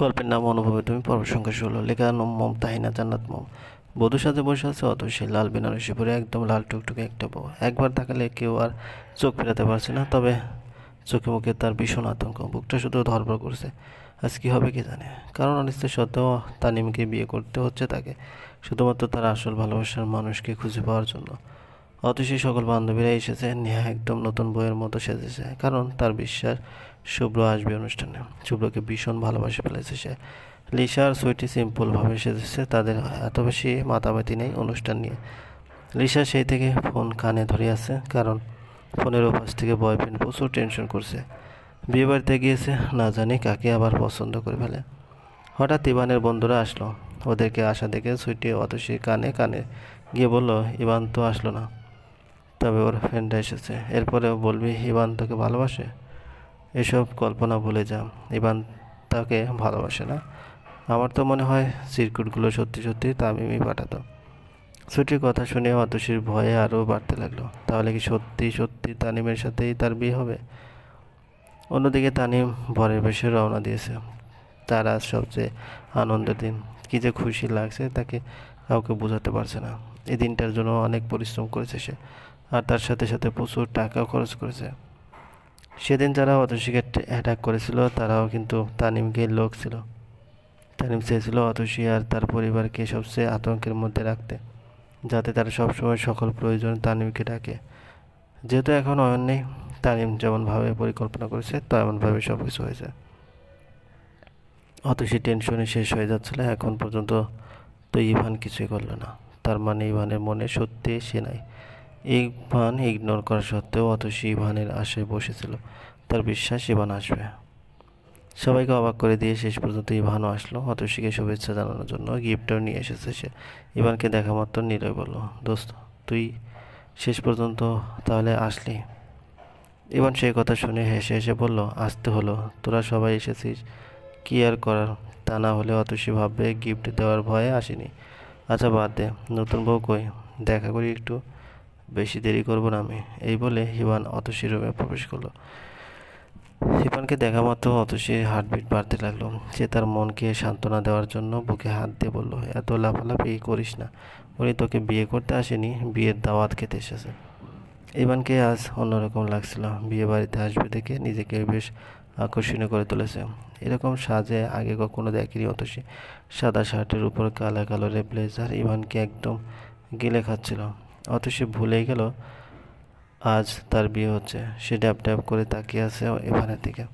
গল্পের নাম অনুভবে তুমি, পর্ব সংখ্যা 16। লেখা মোম তাহিনা জান্নাত মোম। বধূর সাথে বসে আছে অতসী, লাল বেনারসি পরে একদম লাল টুকটুকে একটা বউ। একবার তাকালে কেউ আর চোখ ফেরাতে পারছে না, তবে চোখে মুখে তার ভীষণ আতঙ্ক, বুকটা শুধু ধড়ফড় করছে। আজ কী হবে কে জানে। কারণ অনিশ্চিত সত্ত্বেও তানিমকে বিয়ে করতে হচ্ছে তাকে, শুধুমাত্র তার আসল ভালোবাসার মানুষকে খুঁজে পাওয়ার জন্য। অতসী সকল বান্ধবীরা এসেছে, নেহা একদম নতুন বইয়ের মতো সেজেছে, কারণ তার বিশ্বাস শুভ্র আসবে অনুষ্ঠানে। শুভ্রকে ভীষণ ভালোবাসে ফেলেছে সে। লিসা আর সুইটি সিম্পলভাবে সেজেছে, তাদের এত বেশি মাতামাতি নেই অনুষ্ঠান নিয়ে। লিসা সেই থেকে ফোন কানে ধরে আছে, কারণ ফোনের ওপাশ থেকে বয়ফ্রেন্ড প্রচুর টেনশন করছে। বিয়ে বাড়িতে গিয়েছে, না জানি কাকে আবার পছন্দ করে ফেলে। হঠাৎ ইভানের বন্ধুরা আসলো, ওদেরকে আসা দেখে সুইটি অতসী কানে কানে গিয়ে বলল, ইভান তো আসলো না, তবে ওর ফ্রেন্ডরা এসেছে। এরপরেও বলবি ইভান তোকে ভালোবাসে? এসব কল্পনা ভুলে যা, ইভান তাকে ভালোবাসে না। আমার তো মনে হয় চিরকুটগুলো সত্যি সত্যি তামিমই পাঠাতো। ছুটির কথা শুনে অতসীর ভয়ে আরও বাড়তে লাগলো। তাহলে কি সত্যি সত্যি তানিমের সাথেই তার বিয়ে হবে? অন্যদিকে তানিম ভরের বেশে রওনা দিয়েছে। তার আজ সবচেয়ে আনন্দের দিন। কী যে খুশি লাগছে তাকে কাউকে বোঝাতে পারছে না। এই দিনটার জন্য অনেক পরিশ্রম করেছে সে, আর তার সাথে সাথে প্রচুর টাকাও খরচ করেছে। সেদিন যারা অতসীকে অ্যাটাক করেছিল তারাও কিন্তু তানিমকে লোক ছিল। তানিম চেয়েছিল অতসী আর তার পরিবারকে সবচেয়ে আতঙ্কের মধ্যে রাখতে, যাতে তারা সবসময় সকল প্রয়োজন তানিমকে ডাকে। যেহেতু এখন অয়ন নেই, তানিম যেমনভাবে পরিকল্পনা করেছে তেমনভাবে সব কিছু হয়েছে। অতসী টেনশনে শেষ হয়ে যাচ্ছিল। এখন পর্যন্ত তো ইভান কিছুই করলো না, তার মানে ইভানের মনে সত্যি সে নাই। ইভান ইগনোর করা সত্ত্বেও অতসী ইভানের আশায় বসেছিল, তার বিশ্বাস ইভান আসবে। সবাইকে অবাক করে দিয়ে শেষ পর্যন্ত ইভানও আসলো। অতসীকে শুভেচ্ছা জানানোর জন্য গিফটও নিয়ে এসেছে সে। ইভানকে দেখা মাত্র নীরয় বলল, দোস্ত তুই শেষ পর্যন্ত তাহলে আসলি? ইভান সেই কথা শুনে হেসে হেসে বলল, আসতে হলো, তোরা সবাই এসেছিস, কি আর করার। তা না হলে অতসী ভাববে গিফট দেওয়ার ভয়ে আসেনি। আচ্ছা বাদ দে, নতুন বউ কই, দেখা করি একটু, বেশি দেরি করবো না আমি। এই বলে ইভান অতসীর রুমে প্রবেশ করলো। ইভানকে দেখা মাত্র অতসীর হার্টবিট বাড়তে লাগলো। সে তার মনকে সান্ত্বনা দেওয়ার জন্য বুকে হাত দিয়ে বলল, এত লাফালাফি করিস না, উনি তোকে বিয়ে করতে আসেনি, বিয়ের দাওয়াত খেতে এসেছে। ইভানকে আজ অন্যরকম লাগছিল। বিয়ে বাড়িতে আসবে দেখে নিজেকে বেশ আকর্ষণীয় করে তুলেছে। এরকম সাজে আগে কখনো দেখেনি অতসী। সাদা শার্টের উপর কালো কালারের ব্লেজার ইভানকে একদম গিলে খাচ্ছিল। অতসী ভুলেই গেল আজ তার বিয়ে হচ্ছে। সে ড্যাব ড্যাব করে তাকিয়ে আছে ইভানের দিকে।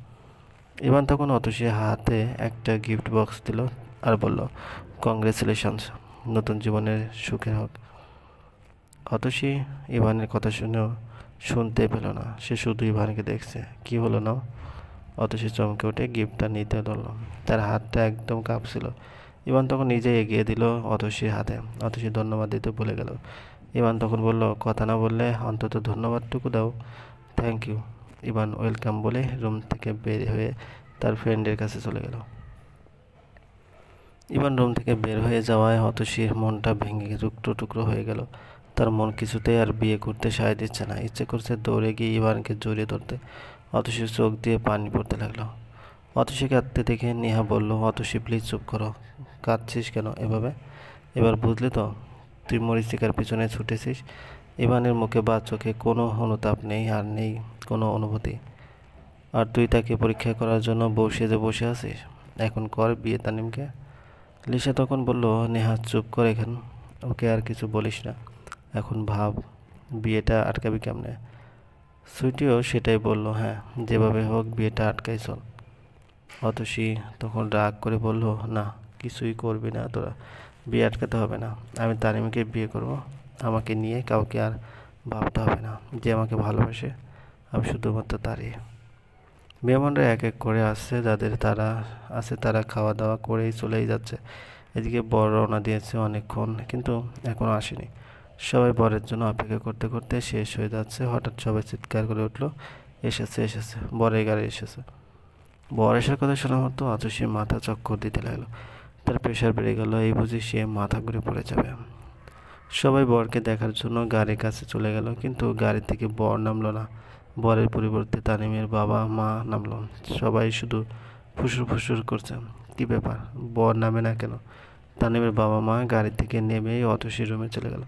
ইভান তখন অতসীর হাতে একটা গিফট বক্স দিল আর বলল, কংগ্রেচুলেশনস, নতুন জীবনের সুখের হোক। অতসী ইভানের কথা শুনতে পেল না, সে শুধু ইভানকে দেখছে। কি হলো না? অতসী চমকে উঠে গিফটটা নিতে ধরল, তার হাতটা একদম কাঁপছিল। ইভান তখন নিজে এগিয়ে দিল অতসীর হাতে। অতসী ধন্যবাদ দিতে ভুলে গেল। ইভান তখন বলল, কথা না বললে অন্তত ধন্যবাদটুকু দাও। Thank you. ইভান ওয়েলকাম বলে রুম থেকে বের হয়ে তার ফ্রেন্ডের কাছে চলে গেল। ইভান রুম থেকে বের হয়ে যাওয়ায় অতসীর মনটা ভেঙে টুকরো টুকরো হয়ে গেল। তার মন কিছুতেই আর বিয়ে করতে সায় দিচ্ছে না। ইচ্ছে করছে দৌড়ে গিয়ে ইভানকে জড়িয়ে ধরতে। অতসীর চোখ দিয়ে পানি পড়তে লাগলো। অতসী কাঁদতে দেখে নেহা বলল, অতসী প্লিজ চুপ করো, কাঁদছিস কেন এভাবে? এবার বুঝলি তো, তুই মরিচিকার পিছনে ছুটেছিস। ইভানের মুখে বা চোখে কোনো অনুতাপ নেই, আর নেই কোনো অনুভূতি। আর তুই তাকে পরীক্ষা করার জন্য বউ সেজে বসে আছিস। এখন কর বিয়ে তানিমকে। লিসা তখন বলল, নেহা চুপ কর, এখন ওকে আর কিছু বলিস না, এখন ভাব বিয়েটা আটকাবি কেমনে। সুইটিও সেটাই বলল, হ্যাঁ যেভাবে হোক বিয়েটা আটকাই চল। অতসী তখন রাগ করে বলল, না কিছুই করবি না তোরা, বিয়ে আটকাতে হবে না। আমি তানিমকে বিয়ে করব, আমাকে নিয়ে কাউকে আর ভাবতে হবে না। যে আমাকে ভালোবাসে আমি শুধুমাত্র তারই। মেহমানরা এক এক করে আসছে, যাদের তারা খাওয়া দাওয়া করেই চলেই যাচ্ছে। এদিকে বর রওনা দিয়েছে অনেকক্ষণ, কিন্তু এখনও আসেনি। সবাই বরের জন্য অপেক্ষা করতে করতে শেষ হয়ে যাচ্ছে। হঠাৎ সবাই চিৎকার করে উঠলো, এসেছে এসেছে, বরের গাড়ি এসেছে। বর আসার কথা শোনা মতো অতসীর মাথা চক্কর দিতে লাগলো। তার প্রেশার বেড়ে গেল, এই বুঝি সে মাথা ঘুরে পড়ে যাবে। সবাই বরকে দেখার জন্য গাড়ির কাছে চলে গেল, কিন্তু গাড়ি থেকে বর নামলো না। বরের পরিবর্তে তানিমের বাবা মা নামলো। সবাই শুধু ফুসুর ফুসুর করছে। কি ব্যাপার, বর নামে না কেন? তানিমের বাবা মা গাড়ি থেকে নেমেই অতসীর রুমে চলে গেল।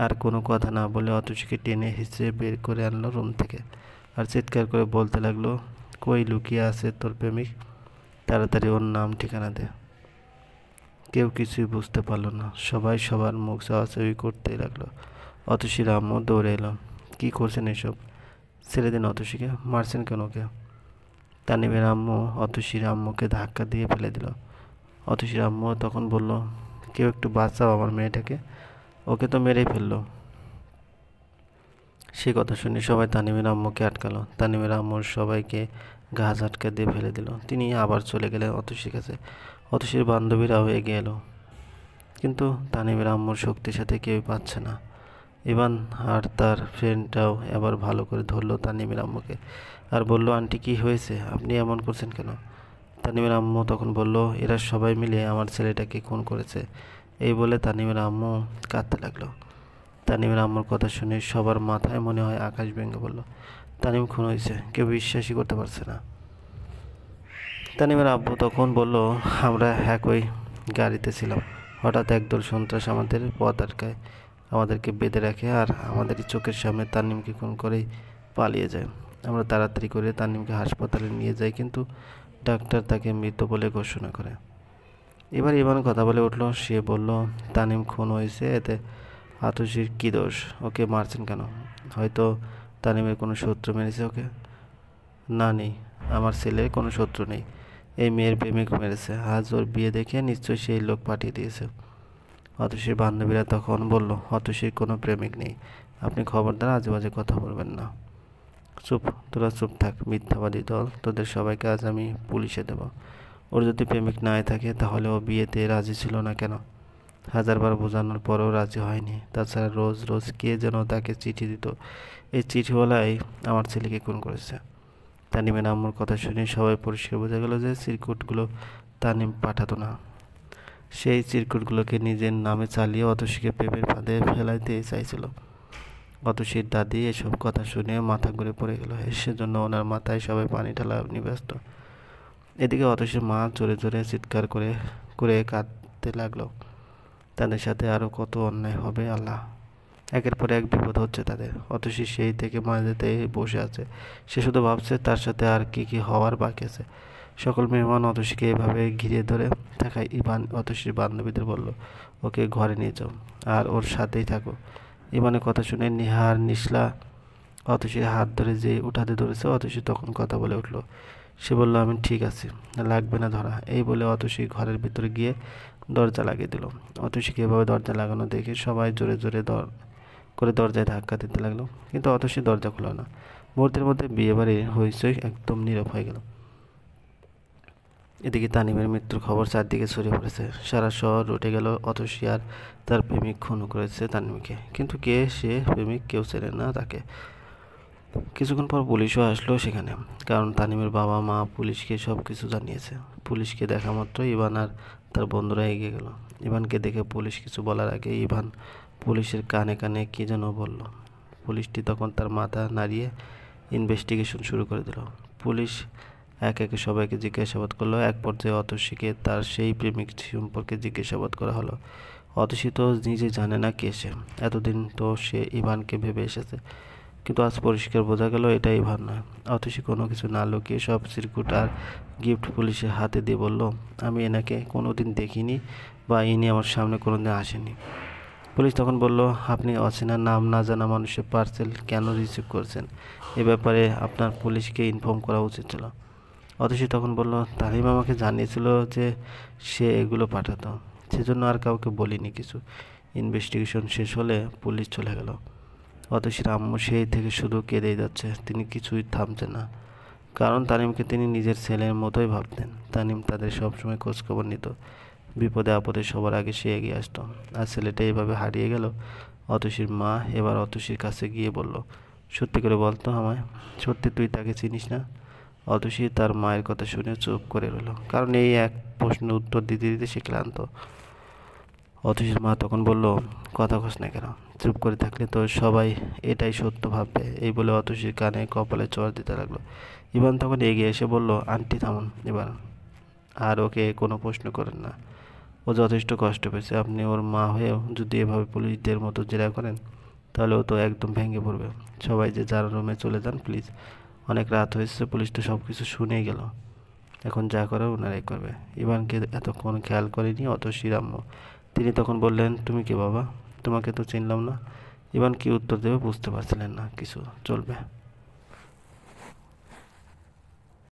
আর কোনো কথা না বলে অতসীকে টেনে হিঁচড়ে বের করে আনলো রুম থেকে, আর চিৎকার করে বলতে লাগলো, কই লুকিয়ে আছে তোর প্রেমিক? তাড়াতাড়ি ওর নাম ঠিকানা দে। কেউ কিছুই বুঝতে পারলো না, সবাই সবার মুখ চাওয়াচাওয়ি করতেই লাগলো। অতসীর আম্মু দৌড়ে এলো। কি করছেন এসব? ছেড়ে দিন অতসীকে, মারছেন কেন ওকে? তানিমের আম্মু অতসীর আম্মুকে ধাক্কা দিয়ে ফেলে দিল। অতসীর আম্মু তখন বলল, কেউ একটু বাঁচাও আমার মেয়েটাকে, ওকে তো মেরেই ফেললো। সে কথা শুনে সবাই তানিমের আম্মুকে আটকালো। তানিমের আম্মুর সবাইকে ঘাস আটকা দিয়ে ফেলে দিল। তিনি আবার চলে গেলেন অতসীর কাছে। অতসীর বান্ধবীরাও এগিয়ে এলো, কিন্তু তানিমের আম্মুর শক্তির সাথে কেউই পাচ্ছে না। ইভান আর তার ফ্রেন্ডটাও এবার ভালো করে ধরলো তানিমের আম্মুকে, আর বলল, আন্টি কি হয়েছে, আপনি এমন করছেন কেন? তানিমের আম্মু তখন বলল, এরা সবাই মিলে আমার ছেলেটাকে খুন করেছে। এই বলে তানিমের আম্মু কাঁদতে লাগলো। তানিমের আম্মুর কথা শুনে সবার মাথায় মনে হয় আকাশ ভেঙে পড়ল। তানিম খুন হয়েছে, কেউ বিশ্বাসই করতে পারছে না। তানিমের আব্বু তখন বলল, আমরা একই গাড়িতে ছিলাম, হঠাৎ একদল সন্ত্রাস আমাদের পথ আটকায়, আমাদেরকে বেঁধে রাখে আর আমাদেরই চোখের সামনে তানিমকে খুন করেই পালিয়ে যায়। আমরা তাড়াতাড়ি করে তানিমকে হাসপাতালে নিয়ে যাই, কিন্তু ডাক্তার তাকে মৃত বলে ঘোষণা করে। এবার ইভান কথা বলে উঠল। সে বলল, তানিম খুন হয়েছে, এতে আতসীর কী দোষ? ওকে মারছেন কেন? হয়তো তানিমের কোনো শত্রু মেরেছে ওকে। না, নেই, আমার ছেলের কোনো শত্রু নেই, এই মেয়ের প্রেমিক মেরেছে, আজ ওর বিয়ে দেখে নিশ্চয়ই সেই লোক পাঠিয়ে দিয়েছে। অতসীর বান্ধবীরা তখন বলল, অতসীর কোনো প্রেমিক নেই, আপনি খবরদার আজে বাজে কথা বলবেন না। চুপ, তোরা চুপ থাক, মিথ্যাবাদী দল, তোদের সবাইকে আজ আমি পুলিশে দেব। ওর যদি প্রেমিক নাই থাকে তাহলে ও বিয়েতে রাজি ছিল না কেন? হাজারবার বোঝানোর পরেও রাজি হয়নি। তাছাড়া রোজ রোজ কে যেন তাকে চিঠি দিত, এই চিঠিওয়ালাই আমার ছেলেকে খুন করেছে। তানিমের আম্মুর কথা শুনে সবাই পরিষ্কার বোঝা গেল যে চিরকুটগুলো তানিম পাঠাতো না, সেই চিরকুটগুলোকে নিজের নামে চালিয়ে অতসীকে প্রেমের ফাঁদে ফেলাইতে চাইছিল। অতসীর দাদি এসব কথা শুনে মাথা ঘুরে পড়ে গেল, সেজন্য ওনার মাথায় সবাই পানি ঢালা ব্যস্ত। এদিকে অতসীর মা জোরে জোরে চিৎকার করে করে কাঁদতে লাগলো। তাদের সাথে আরও কত অন্যায় হবে আল্লাহ, একের পর এক বিপদ হচ্ছে তাদের। অতসী সেই থেকে মাঝেতে বসে আছে, সে শুধু ভাবছে তার সাথে আর কি কি হওয়ার বাকি আছে। সকল মেহমান অতসীকে এভাবে ঘিরে ধরে থাকায় ইভান অতসীর বান্ধবীদের বলল, ওকে ঘরে নিয়ে যাও আর ওর সাথেই থাকো। ইভানের কথা শুনে নিহার নিশলা অতসীর হাত ধরে যে উঠাতে ধরেছে, অতসী তখন কথা বলে উঠল। সে বলল, আমি ঠিক আছি, লাগবে না ধরা। এই বলে অতসী ঘরের ভিতরে গিয়ে দরজা লাগিয়ে দিল। অতসীকে এভাবে দরজা লাগানো দেখে সবাই জোরে জোরে করে দরজায় ধাক্কা দিতে লাগলো, কিন্তু অতসী দরজা খুলো না। মুহূর্তের মধ্যে বিয়েবাড়ির হইচই একদম নীরব হয়ে গেল। এদিকে তানিমের মৃত্যুর খবর চারদিকে ছড়িয়ে পড়েছে, সারা শহর উঠে গেল অতসী আর তার প্রেমিক খুন করেছে তানিমকে, কিন্তু কে সে প্রেমিক কেউ চেনে না তাকে। কিছুক্ষণ পর পুলিশও আসলো সেখানে, কারণ তানিমের বাবা মা পুলিশকে সব কিছু জানিয়েছে। পুলিশকে দেখা মাত্র ইভান আর তার বন্ধুরা এগিয়ে গেল। ইভানকে দেখে পুলিশ কিছু বলার আগে ইভান পুলিশের কানে কানে কী যেন বলল। পুলিশটি তখন তার মাথা নাড়িয়ে ইনভেস্টিগেশন শুরু করে দিল। পুলিশ এক একে সবাইকে জিজ্ঞাসাবাদ করলো। এক পর্যায়ে অতসীকে তার সেই প্রেমিক সম্পর্কে জিজ্ঞাসাবাদ করা হলো। অতসী তো নিজে জানে না কে সে, এতদিন তো সে ইভানকে ভেবে এসেছে, কিন্তু আজ পরিষ্কার বোঝা গেল এটা ইভান নয়। অতসী কোনো কিছু না লুকিয়ে সব চিরকুট আর গিফট পুলিশের হাতে দিয়ে বলল, আমি এনাকে কোনো দিন দেখিনি বা ইনি আমার সামনে কোনো দিন আসেনি। পুলিশ তখন বলল, আপনি অচেনা নাম না জানা মানুষের পার্সেল কেন রিসিভ করছেন? এ ব্যাপারে আপনার পুলিশকে ইনফর্ম করা উচিত ছিল। অতসী তখন বলল, তানিম আমাকে জানিয়েছিল যে সে এগুলো পাঠাতো, সেজন্য আর কাউকে বলিনি কিছু। ইনভেস্টিগেশন শেষ হলে পুলিশ চলে গেল। অতসীর আম্মু সেই থেকে শুধু কেঁদেই যাচ্ছে, তিনি কিছুই থামছেন না, কারণ তানিমকে তিনি নিজের ছেলের মতোই ভাবতেন। তানিম তাদের সবসময় খোঁজখবর নিত, বিপদে আপদে সবার আগে সে এগিয়ে আসতো। আর ছেলেটা এইভাবে হারিয়ে গেল। অতসীর মা এবার অতসীর কাছে গিয়ে বলল, সত্যি করে বলতো আমায়, সত্যি তুই তাকে চিনিস না? অতসী তার মায়ের কথা শুনে চুপ করে রইল, কারণ এই এক প্রশ্নের উত্তর দিতে দিতে সে ক্লান্ত। অতসীর মা তখন বলল, কথা কস না কেন, চুপ করে থাকলে তো সবাই এটাই সত্য ভাববে। এই বলে অতসীর কানে কপালে চড় দিতে লাগলো। ইভান তখন এগিয়ে এসে বলল, আন্টি থামুন এবার, আর ওকে কোনো প্রশ্ন করেন না। ও যথেষ্ট কষ্ট পেয়েছে। আপনি ওর মা হয়েও যদি এভাবে পুলিশদের মতো জেরা করেন তাহলে ও তো একদম ভেঙে পড়বে। সবাই যে যার রুমে চলে যান প্লিজ। অনেক রাত হয়েছে, পুলিশ তো সব কিছু শুনেই গেল। এখন যা করার ওনারাই করবে। ইভানকে এতক্ষণ খেয়াল করেনি অতসীর আম্মু। তিনি তখন বললেন, তুমি কে বাবা? তোমাকে তো চিনলাম না। ইভান কি উত্তর দেবে বুঝতে পারছিলেন না কিছু। চলবে।